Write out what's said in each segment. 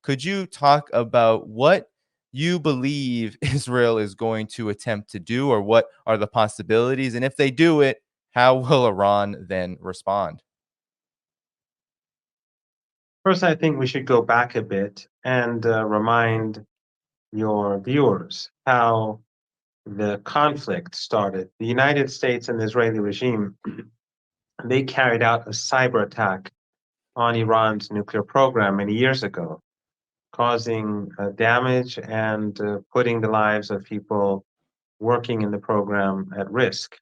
Could you talk about what you believe Israel is going to attempt to do, or what are the possibilities? And if they do it, how will Iran then respond? First, I think we should go back a bit and remind your viewers how the conflict started. The United States and the Israeli regime, they carried out a cyber attack on Iran's nuclear program many years ago, causing damage and putting the lives of people working in the program at risk.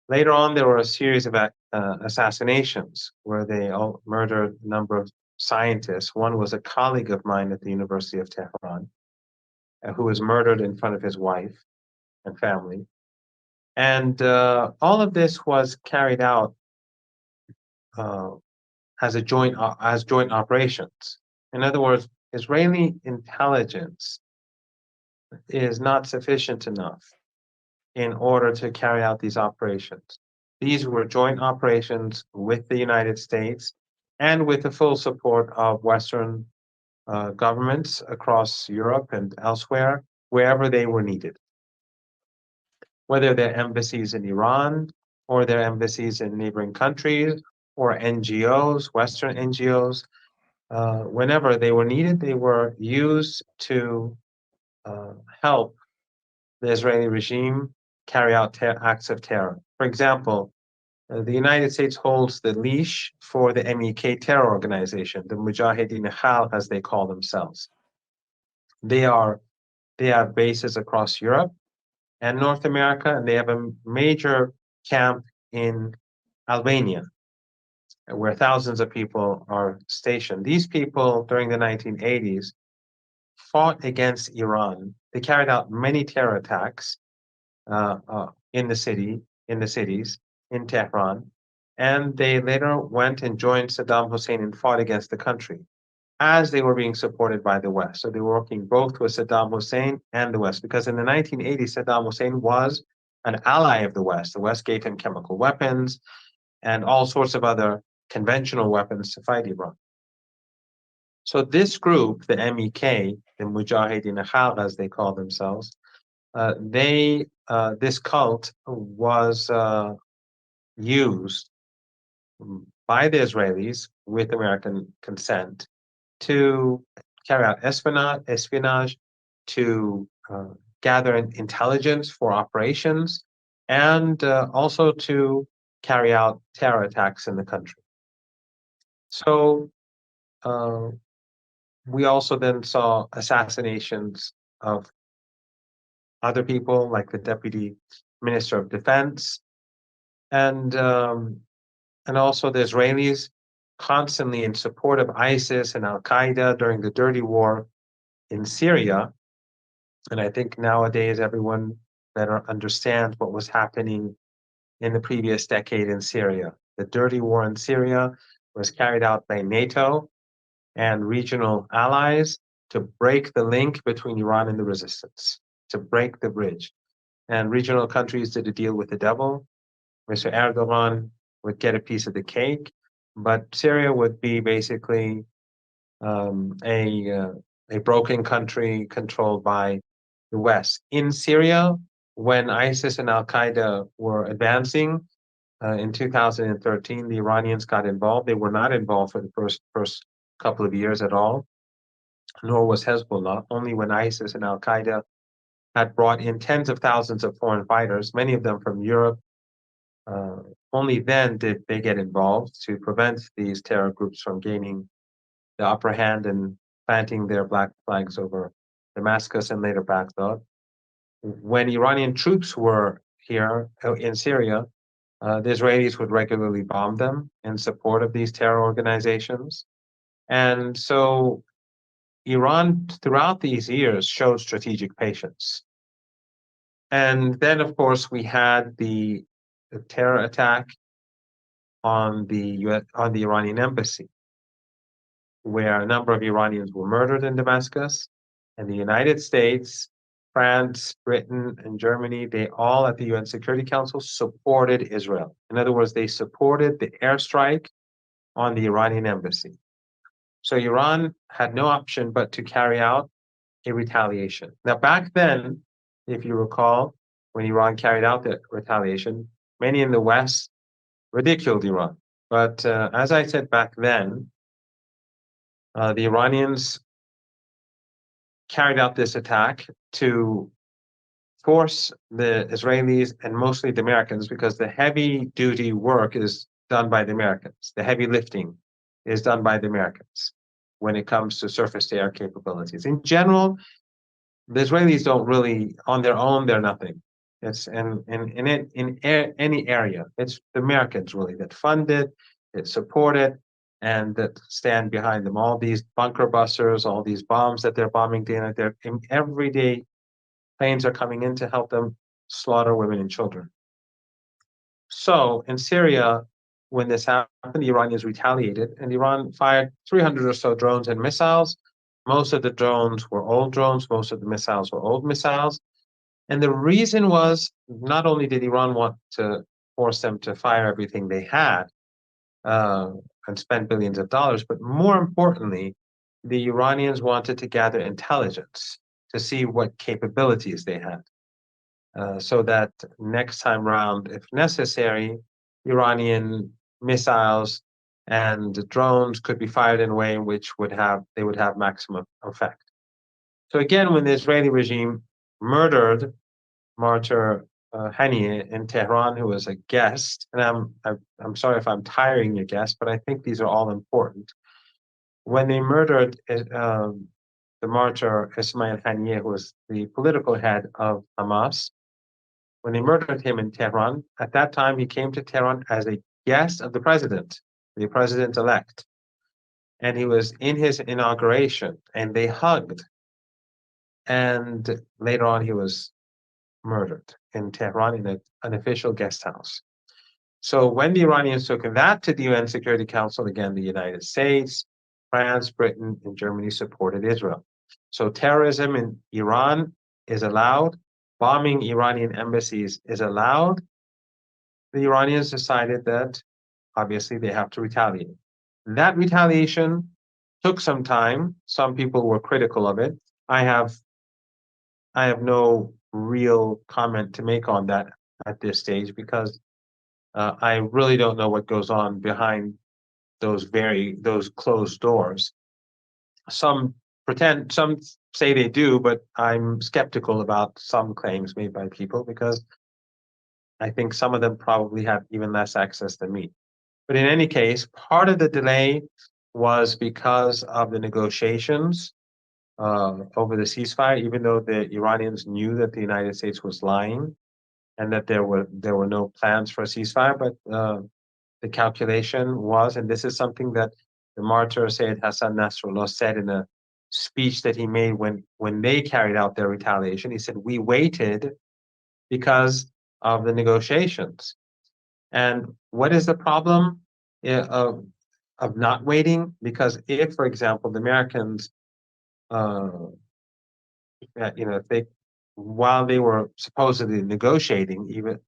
Later on, there were a series of assassinations where they all murdered a number of scientists. One was a colleague of mine at the University of Tehran who was murdered in front of his wife and family. And all of this was carried out uh, as joint operations. In other words, Israeli intelligence is not sufficient enough in order to carry out these operations. These were joint operations with the United States and with the full support of Western governments across Europe and elsewhere, wherever they were needed, whether they're embassies in Iran or their embassies in neighboring countries or NGOs, Western NGOs. Whenever they were needed, they were used to uh, help the Israeli regime carry out acts of terror. For example, the United States holds the leash for the MEK terror organization, the Mujahideen Khal, as they call themselves. They are they have bases across Europe and North America, and they have a major camp in Albania, where thousands of people are stationed. These people, during the 1980s, fought against Iran. They carried out many terror attacks in the cities, in Tehran, and they later went and joined Saddam Hussein and fought against the country as they were being supported by the West. So they were working both with Saddam Hussein and the West, because in the 1980s, Saddam Hussein was an ally of the West. The West gave him chemical weapons and all sorts of other conventional weapons to fight Iran. So this group, the MEK, the Mujahideen Khal, as they call themselves, this cult was used by the Israelis with American consent to carry out espionage, to gather intelligence for operations, and also to carry out terror attacks in the country. So we also then saw assassinations of other people, like the Deputy Minister of Defense, and also the Israelis constantly in support of ISIS and Al Qaeda during the dirty war in Syria. And I think nowadays everyone better understands what was happening in the previous decade in Syria. The dirty war in Syria was carried out by NATO and regional allies to break the link between Iran and the resistance, to break the bridge. And regional countries did a deal with the devil. Mr. Erdogan would get a piece of the cake, but Syria would be basically a broken country controlled by the West. In Syria, when ISIS and Al Qaeda were advancing in 2013, the Iranians got involved. They were not involved for the first couple of years at all, nor was Hezbollah. Only when ISIS and Al Qaeda had brought in tens of thousands of foreign fighters, many of them from Europe, only then did they get involved to prevent these terror groups from gaining the upper hand and planting their black flags over Damascus and later Baghdad. When Iranian troops were here in Syria, the Israelis would regularly bomb them in support of these terror organizations. And so Iran, throughout these years, showed strategic patience. And then, of course, we had the terror attack on the Iranian embassy, where a number of Iranians were murdered in Damascus, and the United States, France, Britain, and Germany, they all at the UN Security Council supported Israel. In other words, they supported the airstrike on the Iranian embassy. So Iran had no option but to carry out a retaliation. Now, back then, if you recall, when Iran carried out the retaliation, many in the West ridiculed Iran. But as I said back then, the Iranians carried out this attack to force the Israelis and mostly the Americans, because the heavy duty work is done by the Americans. The heavy lifting is done by the Americans when it comes to surface to air capabilities. In general, the Israelis don't really, on their own, they're nothing. It's any area. It's the Americans really that fund it, that support it, and that stand behind them. All these bunker busters, all these bombs that they're bombing day and night, every day planes are coming in to help them slaughter women and children. So in Syria, when this happened, the Iranians retaliated, and Iran fired 300 or so drones and missiles. Most of the drones were old drones, most of the missiles were old missiles. And the reason was, not only did Iran want to force them to fire everything they had uh, and spend billions of dollars, but more importantly, the Iranians wanted to gather intelligence to see what capabilities they had. So that next time round, if necessary, Iranian missiles and drones could be fired in a way in which they would have maximum effect. So again, when the Israeli regime murdered martyr Haniyeh in Tehran, who was a guest, and I'm sorry if I'm tiring your guest, but I think these are all important. When they murdered the martyr Ismail Haniyeh, who was the political head of Hamas, when they murdered him in Tehran, at that time he came to Tehran as a guest of the president-elect. And he was in his inauguration, and they hugged. And later on, he was murdered in Tehran in an official guest house. So when the Iranians took that to the UN Security Council, again, the United States, France, Britain, and Germany supported Israel. So terrorism in Iran is allowed. Bombing Iranian embassies is allowed. The Iranians decided that obviously they have to retaliate. That retaliation took some time. Some people were critical of it. I have no real comment to make on that at this stage, because I really don't know what goes on behind those closed doors. Some say they do, but I'm skeptical about some claims made by people, because I think some of them probably have even less access than me. But in any case, part of the delay was because of the negotiations over the ceasefire, even though the Iranians knew that the United States was lying and that there were no plans for a ceasefire. But the calculation was, and this is something that the martyr Sayyid Hassan Nasrallah said in a speech that he made when they carried out their retaliation. He said, "We waited because of the negotiations." And what is the problem of not waiting? Because if, for example, the Americans, if they, while they were supposedly negotiating, even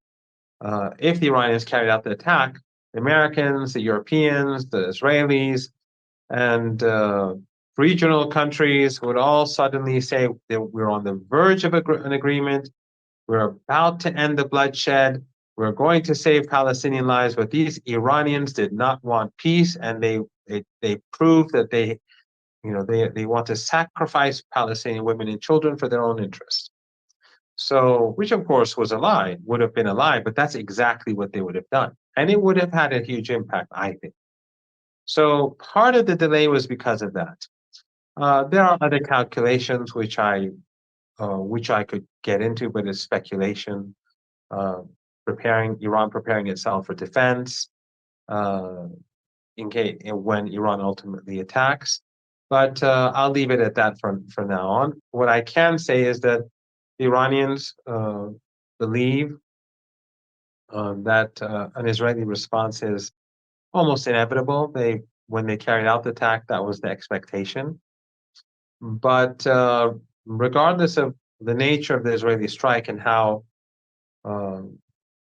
if the Iranians carried out the attack, the Americans, the Europeans, the Israelis, and regional countries would all suddenly say that we're on the verge of an agreement. We're about to end the bloodshed. We're going to save Palestinian lives. But these Iranians did not want peace, and they proved that they want to sacrifice Palestinian women and children for their own interests. So, which of course was a lie, would have been a lie, but that's exactly what they would have done. And it would have had a huge impact, I think. So part of the delay was because of that. There are other calculations which I could get into, but it's speculation. Iran preparing itself for defense in case when Iran ultimately attacks. But I'll leave it at that for now on. What I can say is that the Iranians believe that an Israeli response is almost inevitable. When they carried out the attack, that was the expectation. But regardless of the nature of the Israeli strike and how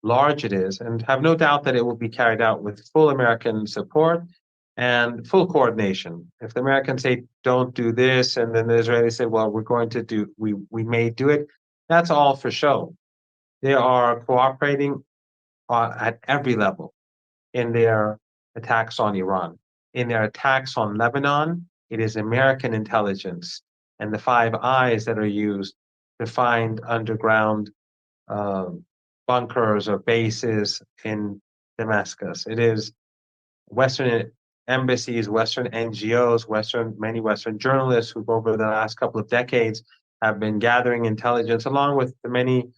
large it is, and have no doubt that it will be carried out with full American support and full coordination. If the Americans say don't do this, and then the Israelis say, well, we're going to do, we may do it, that's all for show. They are cooperating at every level in their attacks on Iran. In their attacks on Lebanon, it is American intelligence and the Five Eyes that are used to find underground uh, bunkers or bases in Damascus. It is Western embassies, Western NGOs, many Western journalists who, over the last couple of decades, have been gathering intelligence, along with the many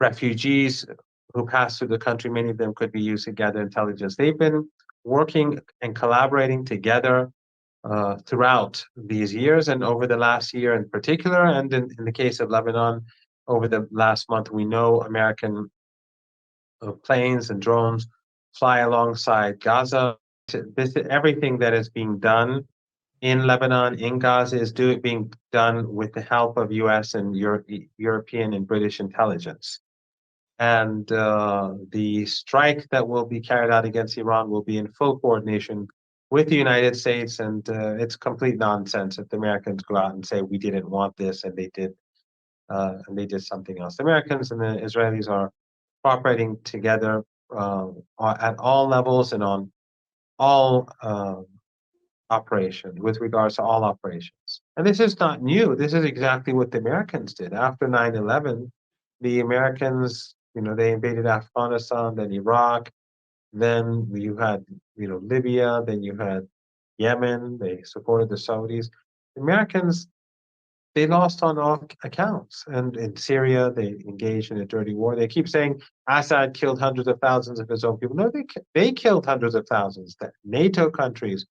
refugees who pass through the country. Many of them could be used to gather intelligence. They've been working and collaborating together throughout these years, and over the last year in particular, and in the case of Lebanon, over the last month, we know American planes and drones fly alongside Gaza. Everything that is being done in Lebanon, in Gaza, is being done with the help of U.S. and European and British intelligence. And the strike that will be carried out against Iran will be in full coordination with the United States. And it's complete nonsense if the Americans go out and say we didn't want this and they did something else. The Americans and the Israelis are cooperating together at all levels and on all operations, with regards to all operations. And this is not new. This is exactly what the Americans did after 9/11. The Americans, they invaded Afghanistan, then Iraq, then you had, Libya, then you had Yemen. They supported the Saudis. The Americans, they lost on all accounts. And in Syria, they engaged in a dirty war. They keep saying Assad killed hundreds of thousands of his own people. No, they killed hundreds of thousands. That NATO countries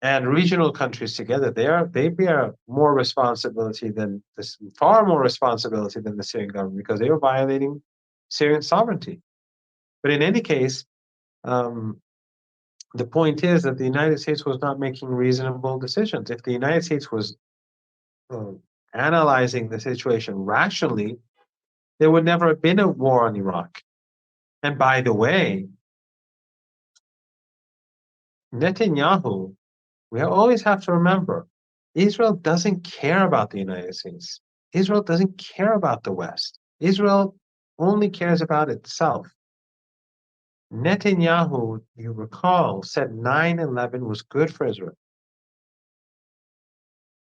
and regional countries together, they bear more responsibility than this, far more responsibility than the Syrian government, because they were violating Syrian sovereignty. But in any case, the point is that the United States was not making reasonable decisions. If the United States was uh, analyzing the situation rationally, there would never have been a war on Iraq. And by the way, Netanyahu, we always have to remember, Israel doesn't care about the United States. Israel doesn't care about the West. Israel only cares about itself. Netanyahu, you recall, said 9/11 was good for Israel.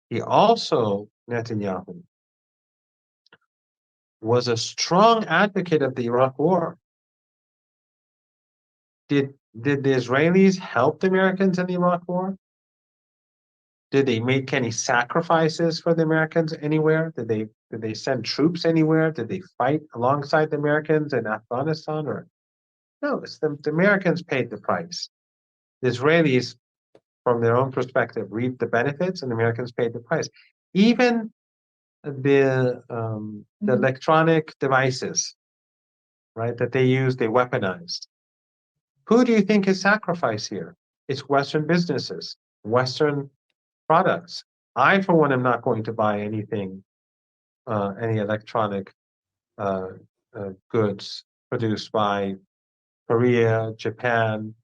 He also, Netanyahu, was a strong advocate of the Iraq War. Did the Israelis help the Americans in the Iraq War? Did they make any sacrifices for the Americans anywhere? Did they send troops anywhere? Did they fight alongside the Americans in Afghanistan? Or no, it's the Americans paid the price. The Israelis, from their own perspective, reaped the benefits, and the Americans paid the price. Even the electronic devices, right, that they used, they weaponized. Who do you think is sacrificed here? It's Western businesses, Western products. I, for one, am not going to buy anything, any electronic goods produced by Korea, Japan,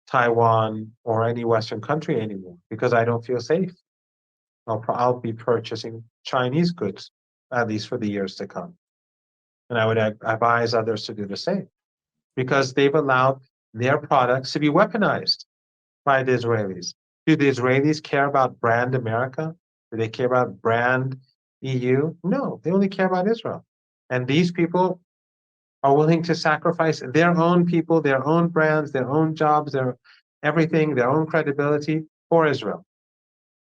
Taiwan, or any Western country anymore, because I don't feel safe. I'll be purchasing Chinese goods, at least for the years to come. And I would advise others to do the same, because they've allowed their products to be weaponized by the Israelis. Do the Israelis care about brand America? Do they care about brand EU? No, they only care about Israel. And these people are willing to sacrifice their own people, their own brands, their own jobs, their everything, their own credibility for Israel.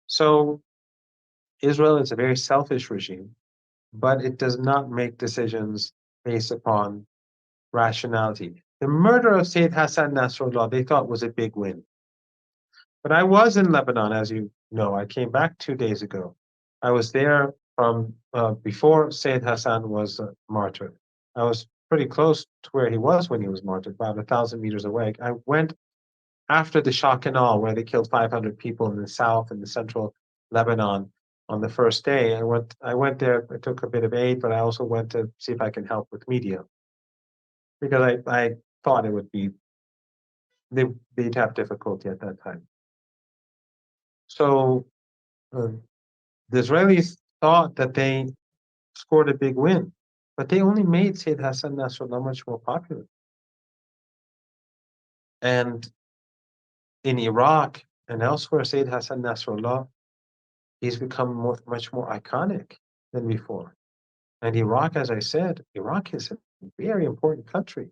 So Israel is a very selfish regime, but it does not make decisions based upon rationality. The murder of Sayyid Hassan Nasrallah, they thought, was a big win. But I was in Lebanon, as you know. I came back 2 days ago. I was there from before Sayyid Hassan was martyred. I was pretty close to where he was when he was martyred, about 1,000 meters away. I went after the shock and awe, where they killed 500 people in the south and the central Lebanon on the first day. I went there. I took a bit of aid, but I also went to see if I can help with media, because I thought it would be they'd have difficulty at that time. So the Israelis thought that they scored a big win, but they only made Sayyid Hassan Nasrallah much more popular. And in Iraq and elsewhere, Sayyid Hassan Nasrallah, he's become much more iconic than before. And Iraq, as I said, Iraq is a very important country.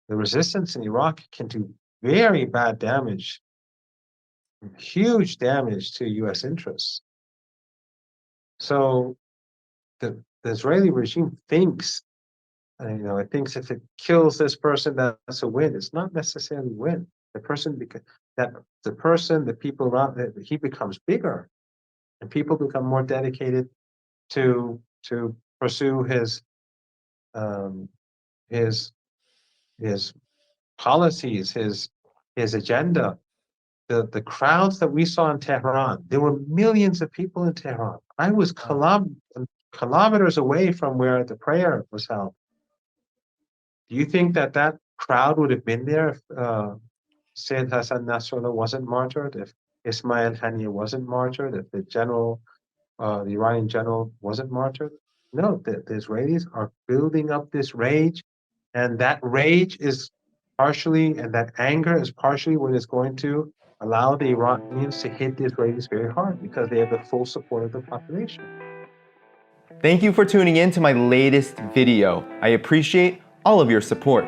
The resistance in Iraq can do very bad damage, huge damage to U.S. interests. So the Israeli regime thinks, it thinks if it kills this person, that's a win. It's not necessarily a win. The people around it, he becomes bigger, and people become more dedicated to pursue his policies, his agenda. The crowds that we saw in Tehran, there were millions of people in Tehran. I was kilometers away from where the prayer was held. Do you think that crowd would have been there if Sayyid Hassan Nasrallah wasn't martyred, if Ismail Haniyeh wasn't martyred, if the Iranian general wasn't martyred? No, the Israelis are building up this rage, and that rage is partially, and that anger is partially what is going to allow the Iranians to hit the Israelis very hard, because they have the full support of the population. Thank you for tuning in to my latest video. I appreciate all of your support.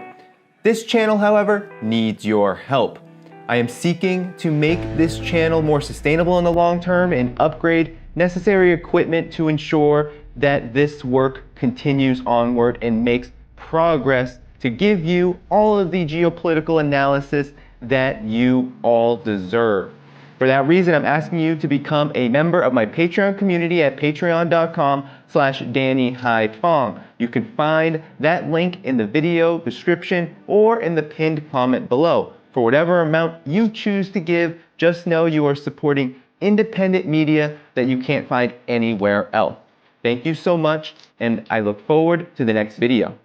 This channel, however, needs your help. I am seeking to make this channel more sustainable in the long term and upgrade necessary equipment to ensure that this work continues onward and makes progress to give you all of the geopolitical analysis that you all deserve. For that reason, I'm asking you to become a member of my Patreon community at patreon.com/DannyHaiphong. You can find that link in the video description or in the pinned comment below. For whatever amount you choose to give, just know you are supporting independent media that you can't find anywhere else. Thank you so much, and I look forward to the next video.